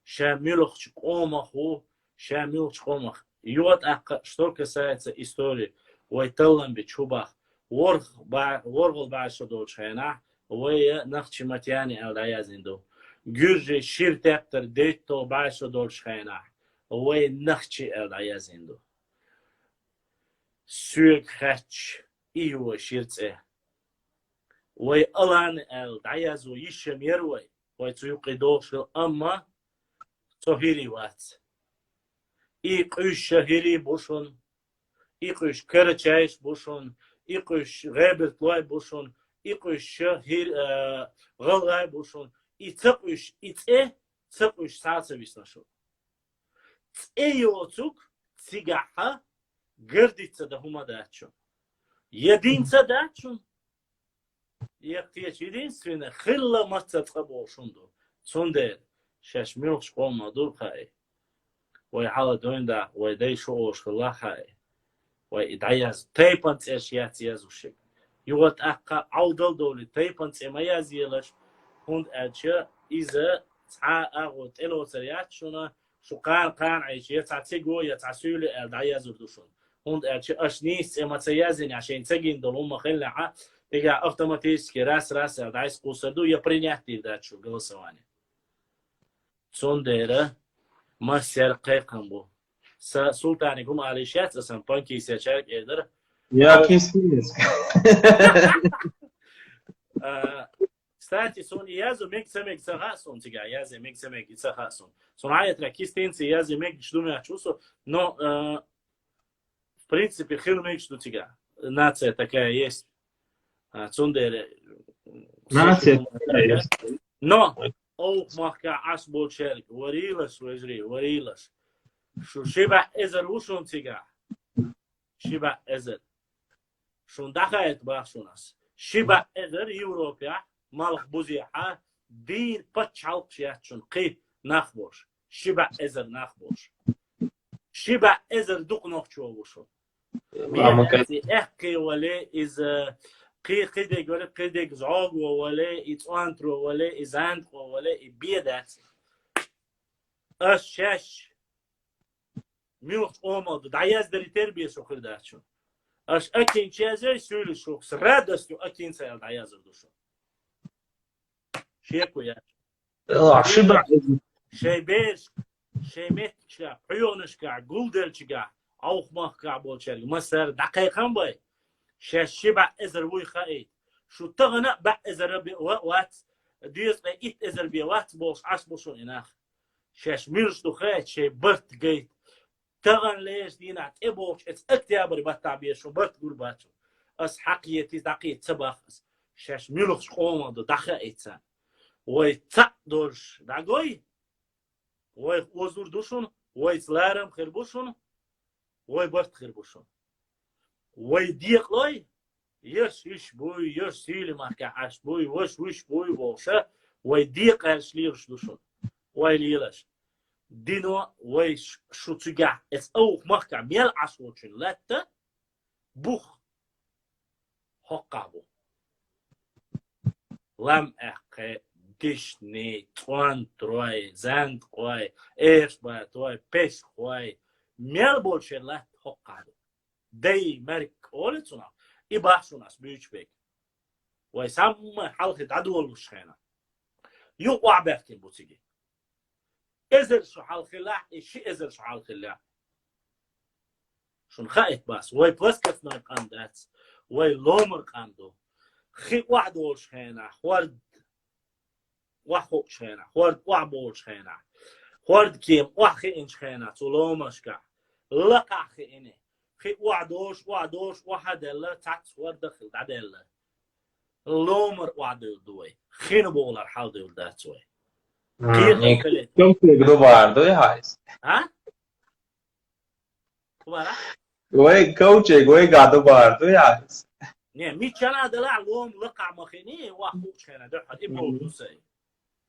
Шамилович Омаху, Шамилович Омах. И вот, что касается истории, ой, талам бичубах, воргал баша долчайна, ой, нахчиматяни алдаязинду. Гюржи ширтектор дейто баша долчайна, ой, нахчи алдаязинду. Сюк хач, ио ширце. Ой, алан алдаязу еще мервой, ой, цуюки долшил, амма, صهيري وات إيقش شهيري بوشون إيقش كرتشايش بوشون إيقش غابر طلاي بوشون إيقش شهير غلغاي بوشون إتقش تقش ساعة بيسنشو يوتوك تيجاها قردت ده هما داتشون يدين تداتشون يقتيش يدين سوينا خلا ما تتقبوشون دو صندر شش ميلش قوم دور خاي وي حالا دوين دا وي داي شوش خلا خاي وي ادعياز تايبانت اشيات يازوشك يوغت اقا عودل دولي تايبانت اما يازيلش هند اتشا إذا تع اغوت الو سريات شونا شو قان عيش يتعتيقو يتعسولي ادعياز ردوشون هند اتشا اشنيس اما تيازين عشان تجين دولوما خلعا تيجا автоматически раз ادعيس قوسدو يبرينياتي داتشو голосование Sondera maser kaykambu. Sultanikum alişat asan panki seçerek eder. Я кисмис. Кстати, сон язу мексамек сахасон тига, язы мексамек и сахасон. Сон аятра кистенцы язы мек чдумя чусо, но в принципе хилмек что тига. Нация такая есть. Sondera. Нация такая есть. Но أو مخكا عصبو شرك وريلس وزري وريلس شو شبع إزر وشون تيجا شبع إزر شون دخلت باشوناس شبع إزر يوروبيا مالك بوزيحة دين بتشالك شياتشون قي نخبوش شبع إزر نخبوش شبع إزر دوق نخشوا وشون يعني إحكي ولا إذا قيدك ولا قيدك زعاق ولا إتوانترو ولا إزاند ولا إبيدات أشش ميوت أمود دعياز دري تربية شو خرداتشون أش أكين شيء سؤال شو سرادستو أكين سأل دعياز ردوشون شيكو يا شبع شيء بيش شيء متشكا حيونشكا قولدلشكا أوخ مخكا بولشارك مصر دقيقا باي شبع إزر وي خايت شو تغنى بع إزر وات ديس إيت إزر بيوات بوش عش بوشون إناخ شاش ميرش دو خايت شي برت جيت تغن ليش دينات إبوش إتس أكتابري باتابيشو برت قرباتشو أس حقيتي دقيت تباخس شاش ميلوخش قوما دو دخا إتسان وي تقدرش داقوي وي وزور دوشون وي تلارم خربوشون وي برت خربوشون وي ديق لوي يش إيش بوي يش سيلي ماركا عش بوي وش بوي بوشا وي ديق هالش ليرش دوشون وي ليلش دينو وي شو تجع اس أوخ ماركا ميل عشوشن لاتا بوخ حقابو لم أحقي ديشني توان تروي زند قوي إيش با توي بيش قوي ميل بولشيلا حقادو داي مرك أولتنا إباحشوناس بيجبك ويسمى حلقة عدول وشخينا يقع بيحكي بوتيجي إزل شو حلقة لا إشي إزل شو حلقة لا شون خايت بس وي بلسكت نايب قاندات وي لومر قاندو خي واحد وشخينا خورد وحو شخينا خورد وعبول شخينا خورد كيم وحي إن شخينا تولومشكا لقع خي إني خي وعدوش واحد إلا تعت ورد دخل عدل لومر وعدو دوي خينو بولار حال دول داتوي قيل خليت كم تقدر باردو يا هايس ها كبارا وي كوتشي وي قاعدو باردو يا هايس ني مي كان دلع لوم لقع مخيني واخو كان دحد ابو دوسي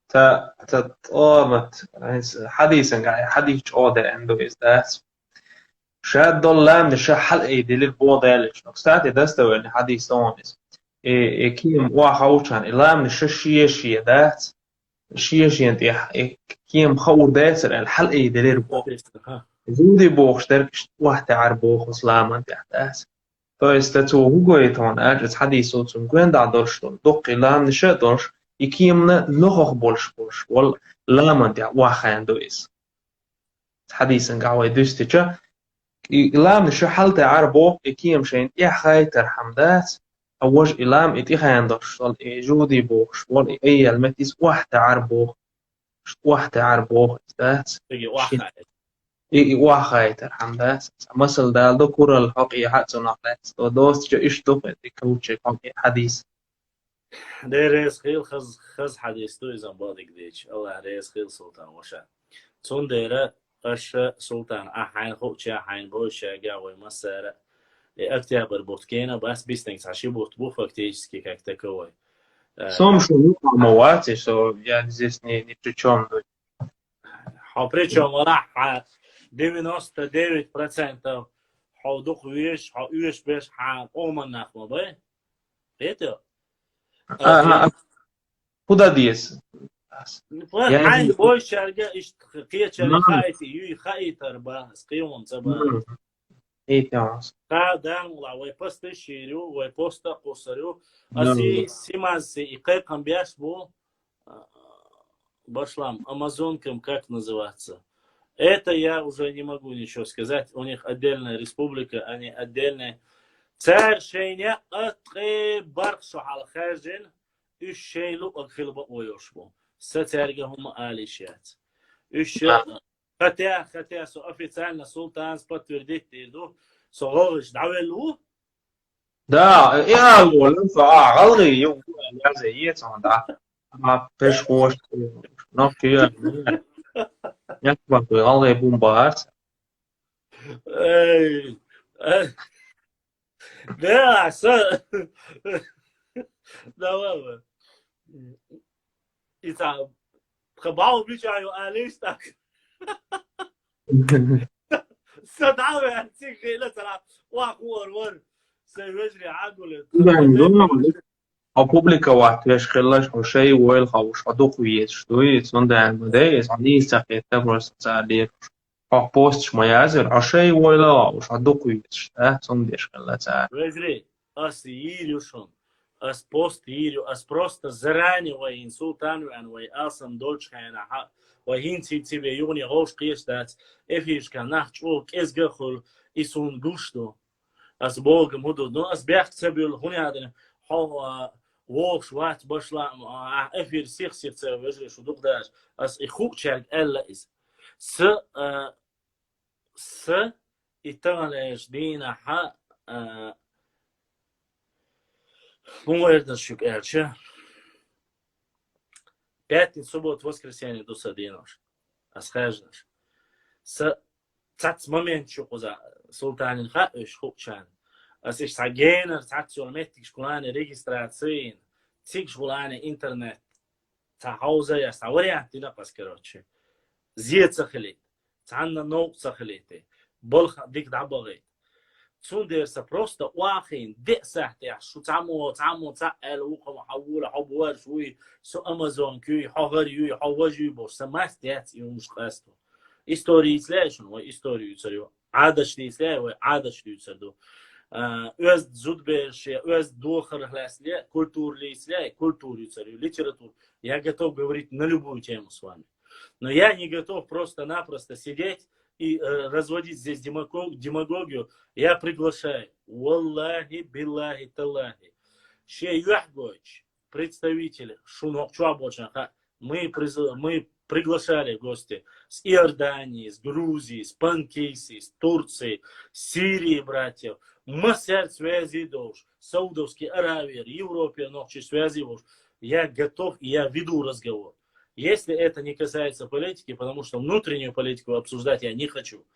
تا طامت حديثا قاعد حديث أودا عنده إزداس شاد دولام نشا حلقة دليل بودالش نقصات دستو إن حديث تونس كيم واحوشان إلام نشا شيء دات شيء أنت كيم خور داسر الحلقة دليل بو زودي بوخ دركش واحد عربوخ وسلام أنت أحداث فاستتو هو يتون أجلس حديث صوتهم كوين دا درشتون دق إلام نشا درش يكيمنا نخخ بولش وال لام أنت واخان دويس حديثا قاوي دوستيجا إلام نشا حلت عربو يكيم شين إحاي ترحمدات أوج إلام إتيخان درشتون جودي بوخ وال إيه المتيس واحد عربوخ ذات واخاي ترحمدات مثل دال دو كورا الحق يحدث نقلات ودوست جو إيش دو كوتشي حديث ده رئيس خيل خز حديث تو إذا بادك ديش الله رئيس خيل سلطان وشا تون ديرة أش سلطان أحين خوتشي أحين بوشا جاوي مسارة أكتئاب البوتكينا بس بيستنكس عشي بوت فاكتيش كي كاكتكوي Сом что مواتي что я здесь ни при чем. Причем راح 99% حودوق ويش حويش بيش حقوم نخمة بيه بيتو Куда дес? حين بوي شرقة إيش قية شرقة خايتي يوي خايتر بس قيوم تبا إيه تماس. قادم لا ويبست شيرو ويبست قصرو أسي سيماز إيقاقم بيش بو Башлам, Амазонкам как называться? Это я уже не могу ничего сказать. У них отдельная республика, они отдельные. Царь шейня атқи барқшу халхажин үш шейлу акхилба ойошбу. Сацаргахум алишят. Хотя официально султан подтвердит иду, соголыш давелу. Да, я говорю, غلغي يوم يا زي ده. ما فيش خوش نفسي يكبر بغلغي بومبارس. Да, давай. И там gebouw бичаю алистак. صدعوا يعني تيجي ترى واخور ور سيوجري عقل A publika واحد خلاص شيء ويل خوش أدوق ويش شوي صندوق المدرس عندي سقيت تبرز تعليق أو بوست ميازر عشيء ويلا وش أدوق ويش صندوق خلاص وجري أسيريوشون أس بوستيريو أس بروست زراني وين سلطان وين وين أصلا دولش كأنها وهين تبي يوني هوش قيش دات إفيش كان نحشو كيس جخل يسون جوشتو أس بوج مدو نو أس بيحت سبيل هوني هذا حو ووش وات بشلا إفير سيخ تسوي شو دوق داش أس إخوك شاك ألا إس س إتغلش دينا ح مو يقدر شو قالش пятница, суббота, воскресенье до садинош. Асхажнаш. Цац момент شو قزا سلطان خاش خوشان. As ich sagene, цац solmetik школане регистрации, цик школане интернет. Zu Hause ja саваря тина пас короче. Зиет сахлит. Цанна ног сахлите. Болох дик дабагит. Цундерса просто واخين دقسحتي شو تعمو تعقل وقم حول حبوار شوي سو امازون كي حغر يو حوجي بو سماستيات يومش قاستو История изляйшн, ой, историю царю. Адашли изляй, ой, адашлю царю. Öz зудберши, öz дохархлясли, культурли изляй, культуру царю, литературу. Я готов говорить на любую тему с вами. Но я не готов просто-напросто сидеть и разводить здесь демагогию. Я приглашаю. Валлахи, биллахи, таллахи. Шей Юхгоч, представители Шунокчуабочаха, мы приглашали гости с Иордании, с Грузии, с Панкейси, с Турции, с Сирии, братьев. Масса связи долж, Саудовской Аравии, Европе, ночи связи долж. Я готов и я веду разговор. Если это не касается политики, потому что внутреннюю политику обсуждать я не хочу.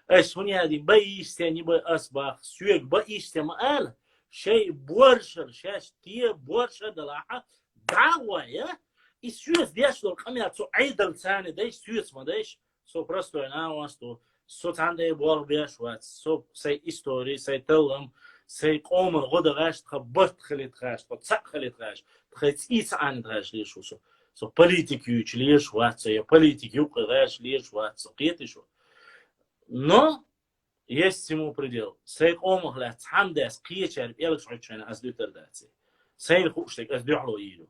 Эшмуняди, боишься, не асбах, сюек, боишься, маал, шей боршер, шеш тие боршер далаха, давая, и сюес дешло, камят, со айдал цаны, дайш сюес мадайш, со простой навасту, со цанде бор бешват, со сей истории, сей телам, сей комар, года гаш, тхаббарт халит гаш, тцак халит гаш, тхайц иц ан гаш лишусу. So политики учили шваться, я политики укрываешь лишь шваться, киетишу. Но есть ему предел. Сейк омахля цандес киечер элш учена аз лютердаци. Сейн хуштек аз дюхло иду.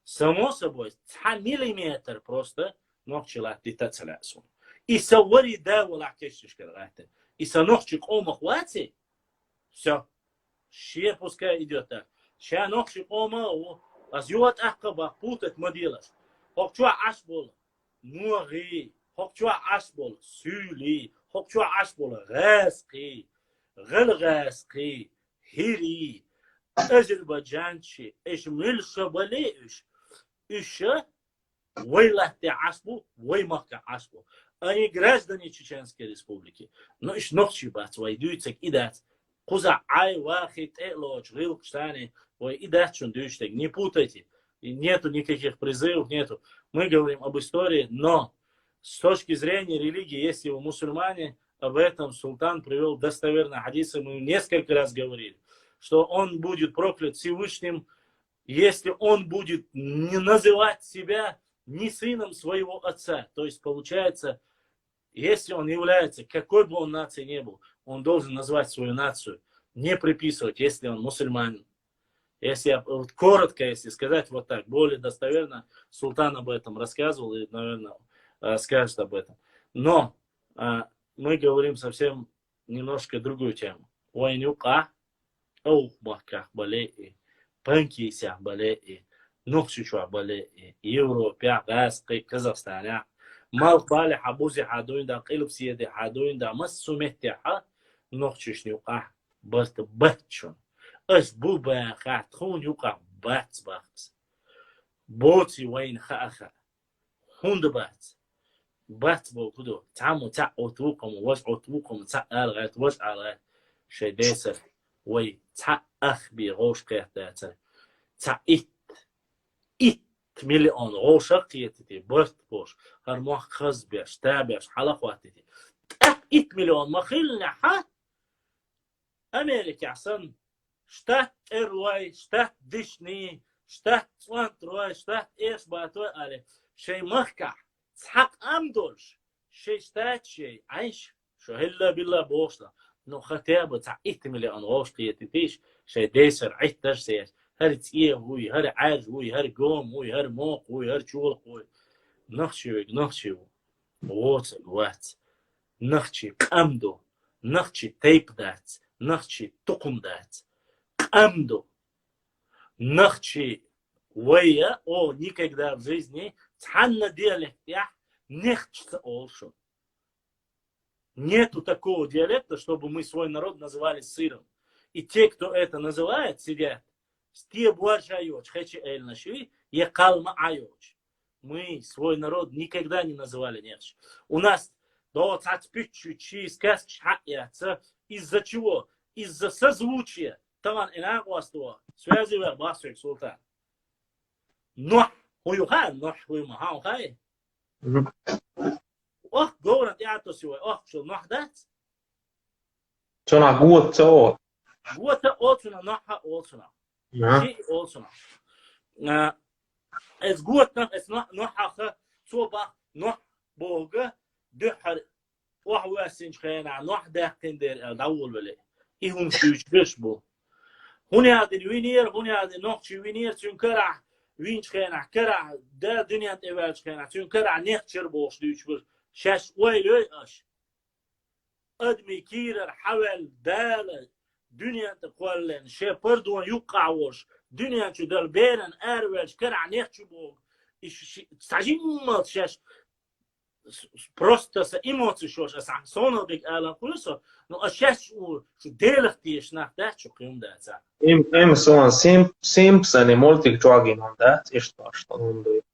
Само собой, 1 миллиметр просто ногчила титацеласун. И савори давала кешиш кадгате. И саногчик омахвати. Все. Ще пускай идет так. Ша ногчик омаху. Аз юат ахкаба путет модилаш. Хокчуа ашбол нуаги, хокчуа ашбол сюли, хокчуа ашбол гасқи, гылгасқи, хири, Азербайджанчи, эшмил шабалеиш, иша вайлахте ашбу, ваймахка ашбу. Они граждане Чеченской Республики. Но иш ногчи бац, вайдуйцек идат. Куза ай вахит элоч, вилкштане, ой, и дачун дючтек, не путайте. И нету никаких призывов, нету. Мы говорим об истории, но с точки зрения религии, если вы мусульмане, об этом султан привел достоверные хадисы, мы несколько раз говорили, что он будет проклят Всевышним, если он будет не называть себя ни сыном своего отца. То есть получается, если он является, какой бы он нацией ни был, он должен назвать свою нацию, не приписывать, если он мусульманин. Если коротко, если сказать вот так, более достоверно, султан об этом рассказывал и, наверное, скажет об этом. Но мы говорим совсем немножко другую тему. Войнюка, оухмахках балеи, панкисях балеи, нухчичуа балеи, Европе, Газки, Казахстане, малхбали хабузи хадуинда, килпсиеди хадуинда, массумехтиха, нухчичнюка, бартбатчун. اش بوبا خاتخون يوقع بات باخس بوتي وين خاخا هوند بات بو كدو تعمو تاع اوتوكم واش اوتوكم تاع الغات واش على شي ديسر وي تاع اخ بي غوش قيتا تاع ات مليون غوش قيتتي بوست بوش هر مو خز بيش تابعش حلقواتتي 8 مليون ما خلنا حت امريكا احسن штат Эруай, штат Дишни, штат Цвантруай, штат Эшбатуай, але шей махка, цхак амдольш, шей штат шей, айш, шо хилла билла бошла, но хотя бы ца 8 миллион гошки етитиш, шей десер, айтташ сеяш, هر تيه هوي هر عاج هوي هر قوم هوي هر موق هوي هر شول هوي نخشي وات نخشي قمدو نخشي تيب دات نخشي تقم دات قمدو نخشي ويا никогда в жизни цханна диалектях нехчется олшо. Нету такого диалекта, чтобы мы свой народ называли сыром. И те, кто это называет, сидят. Мы свой народ никогда не называли нехч. У нас из-за чего? Из-за созвучия. Связи в султан. Но говорят, я то сегодня, что нахдать? Что на год то? Вот отсюда, наха отсюда. شيء أوصنا. إذ قوتنا إذ نح صوبا نح بوجا دحر وحواسين خينا نوح داقين دير دول ولا إيهم شوش بو هوني هذا وينير هوني هذا نوحشي وينير تنكرع وين خينا كرع دا دنيا تبالش خينا تنكرع نخشر بوش دوش بوش شاش ويلوي أش أدمي كيرر حول دال دنيا تقولن شيء بردون يقع وش دنيا تدل بيرن أروج كرع نخشر بوش إيش تعجين ما شاش просто с эмоций шош асан соно бек алан кулсо но ашаш шу делахтиш нахтах чуким даца Им сон Simpson мультик чуагин он да и что он дует.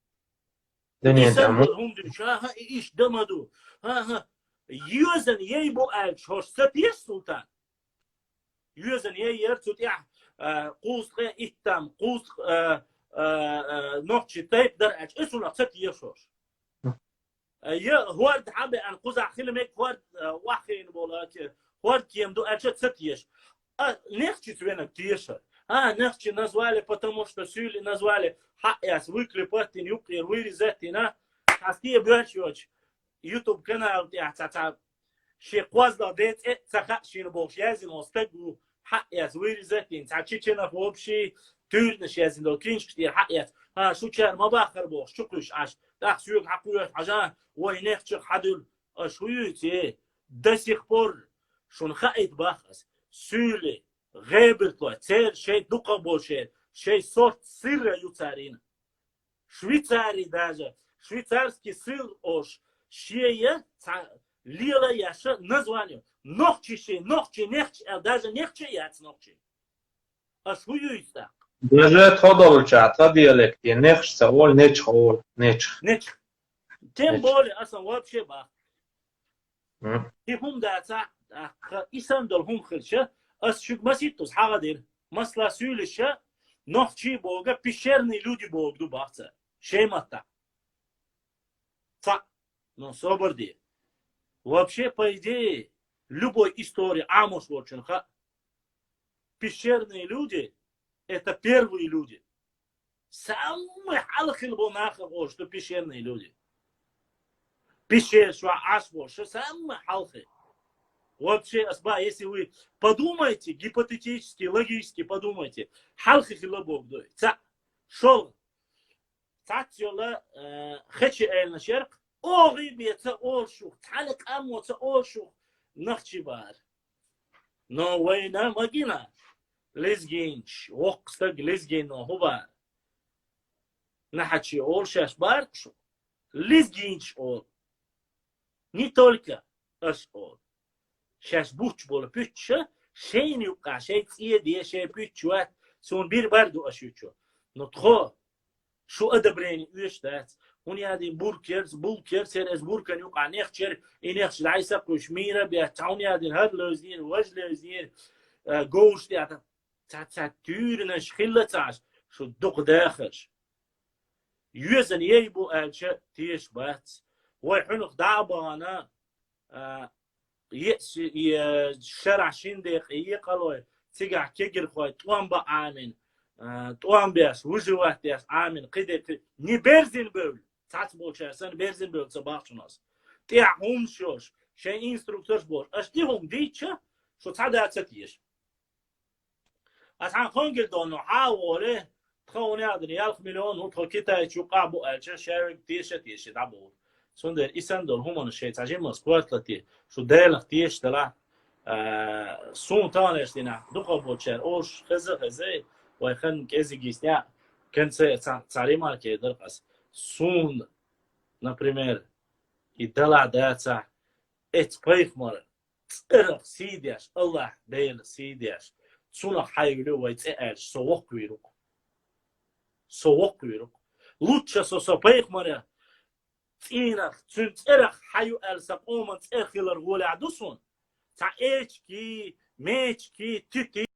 Да нет, там ها ايش دمدو ها يوزن يبو ال شوش ستيش سلطان يوزن يرتut يا قوس اتم قوس نوتشي تايب در اش اسو ستيش شوش يا هورد حابة أن قزع خلمك هورد واحين بولاك هورد كيم دو أجت ستيش نخشي توينك تيشر نخشي назвали потому что сюли назвали حقياس ويكلي باتين يقير ويرزاتنا حسكي بيرشوش يوتيوب канал تاع شي قوازلا ديت تخشين بوش يازن استقو حقياس ويرزاتين تاع تشينا فوبشي تورنش يازن دو كينش كتير حقياس شو كان ما باخر بوش شكلش عش تاخسيوك حقويات عجان وينخشق حدول أشويتي до сих пор شون خايت باخس سولي غيبرتو تير شيء دوقا بوشير شيء صوت سر يوتارين شويتاري داجا швейцарский сыр ош шея лила яша название нохчи нехчи даже нехчи яц нохчи ашуюйста даже тодолча та диалекте нехча ол нечхол неч тем более асан вообще ба هم داتا إسان دلهم خلشة أشوف مسيتوس حاضر مسلا سولشة نحكي بوجا بيشرني لودي بوجدو بحثة شيء متى но соборди вообще по идее любой истории Амос Волченха пещерные люди это первые люди самый халхин был нахер что пещерные люди пещер что асбо что самый халхин вообще асба если вы подумаете гипотетически логически подумайте халхи хилобог дой шо تاتيولا خشي إلنا شرق أوغي بيتا أوشوخ تعلق أموتا أوشوخ نخشي بار نو وينا مجينا لزجينش وقستق لزجين نو هو نحكي أولشاش باركشو لزجينش أول не только أش أول شاش بوش بولا بيتشا شين يوقع شي تيدي شي بيتشوات سون بير باردو أشيوشو نتخو شو أدبريني ويش دات هوني هذه بولكر سير از بوركن يوقع نيختشر إنيختش العيسق وشميرة بيتعوني هذه هاد لوزنين وج لوزنين جوش دي تاتورنا شخلة تعش شو الدق داخلش يوزن يبو ألشة تيش بات ويحنق دعبانا شرع شندق يقلوي تيقع كيجر خوي توان بآمن توان بياس وجوات بياس عامل قدر نبرزين بول تعت بولشة سن برزين بول صباحشناس تيعهم شوش شيء إنستروكتورش بول أشتيهم ديتشة شو تعدى تسيش أتعن خنجر دونو حاوله تخوني هذا يالخ مليون وتخو كتا يشوقع بو ألشة شارك تيش دعبول سندر إسان دول هم الشيء تعجب مسكوات لتي شو دالخ تيش تلا سون تانش دينا دوقا بولشة أوش خزي ويخن كذي جيسنيا كان цари марки درقص سون например и дала дается эцпейх мар цэрх сидяш Аллах бел сидяш суна хайглю вайцэш соок вирук лучше сопейх мар цинах цэрх хаю элсак оман цэрхилэр голя дусун та эчки мечки тити